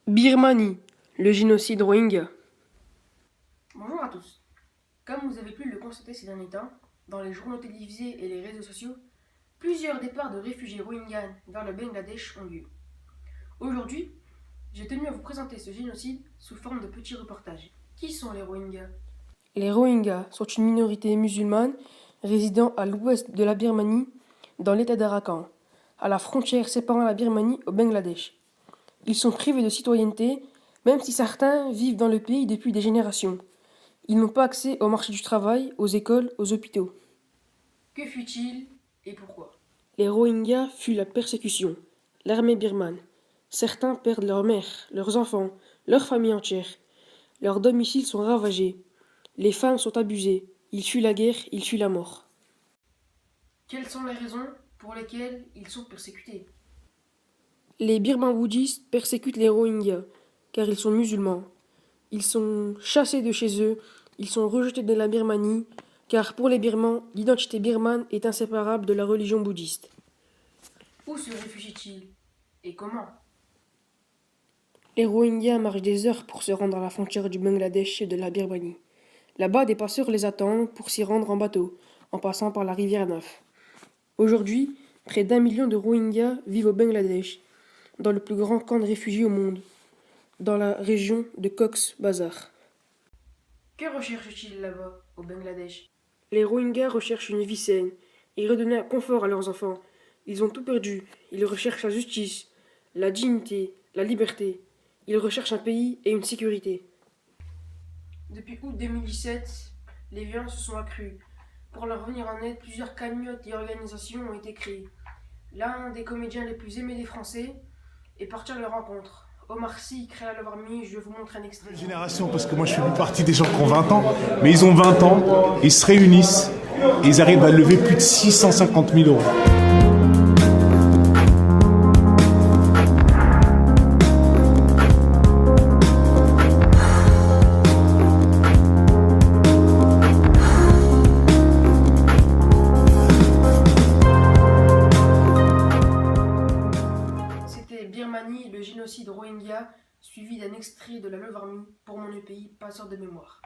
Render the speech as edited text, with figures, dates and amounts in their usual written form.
Birmanie, le génocide Rohingya. Bonjour à tous. Comme vous avez pu le constater ces derniers temps, dans les journaux télévisés et les réseaux sociaux, plusieurs départs de réfugiés Rohingyas vers le Bangladesh ont lieu. Aujourd'hui, j'ai tenu à vous présenter ce génocide sous forme de petits reportages. Qui sont les Rohingyas? Les Rohingyas sont une minorité musulmane résidant à l'ouest de la Birmanie, dans l'état d'Arakan, à la frontière séparant la Birmanie au Bangladesh. Ils sont privés de citoyenneté, même si certains vivent dans le pays depuis des générations. Ils n'ont pas accès au marché du travail, aux écoles, aux hôpitaux. Que fut-il et pourquoi? Les Rohingyas fuient la persécution, l'armée birmane. Certains perdent leur mère, leurs enfants, leur famille entière. Leurs domiciles sont ravagés. Les femmes sont abusées. Ils fuient la guerre, ils fuient la mort. Quelles sont les raisons pour lesquelles ils sont persécutés? Les Birmans bouddhistes persécutent les Rohingyas, car ils sont musulmans. Ils sont chassés de chez eux, ils sont rejetés de la Birmanie, car pour les Birmans, l'identité birmane est inséparable de la religion bouddhiste. Où se réfugient-ils et comment? Les Rohingyas marchent des heures pour se rendre à la frontière du Bangladesh et de la Birmanie. Là-bas, des passeurs les attendent pour s'y rendre en bateau, en passant par la rivière Naf. Aujourd'hui, près d'1 million de Rohingyas vivent au Bangladesh, dans le plus grand camp de réfugiés au monde, dans la région de Cox's Bazar. Que recherchent-ils là-bas, au Bangladesh? Les Rohingyas recherchent une vie saine et redonner un confort à leurs enfants. Ils ont tout perdu. Ils recherchent la justice, la dignité, la liberté. Ils recherchent un pays et une sécurité. Depuis août 2017, les violences se sont accrues. Pour leur venir en aide, plusieurs cagnottes et organisations ont été créées. L'un des comédiens les plus aimés des Français est parti à leur rencontre. Omar Sy crée à leur mis, je vous montre un extrait. Génération, parce que moi je fais plus partie des gens qui ont 20 ans, mais ils ont 20 ans, ils se réunissent et ils arrivent à lever plus de 650 000 euros. C'était Birmanie, le génocide Rohingya, suivi d'un extrait de la Love Army pour mon pays, passeur de mémoire.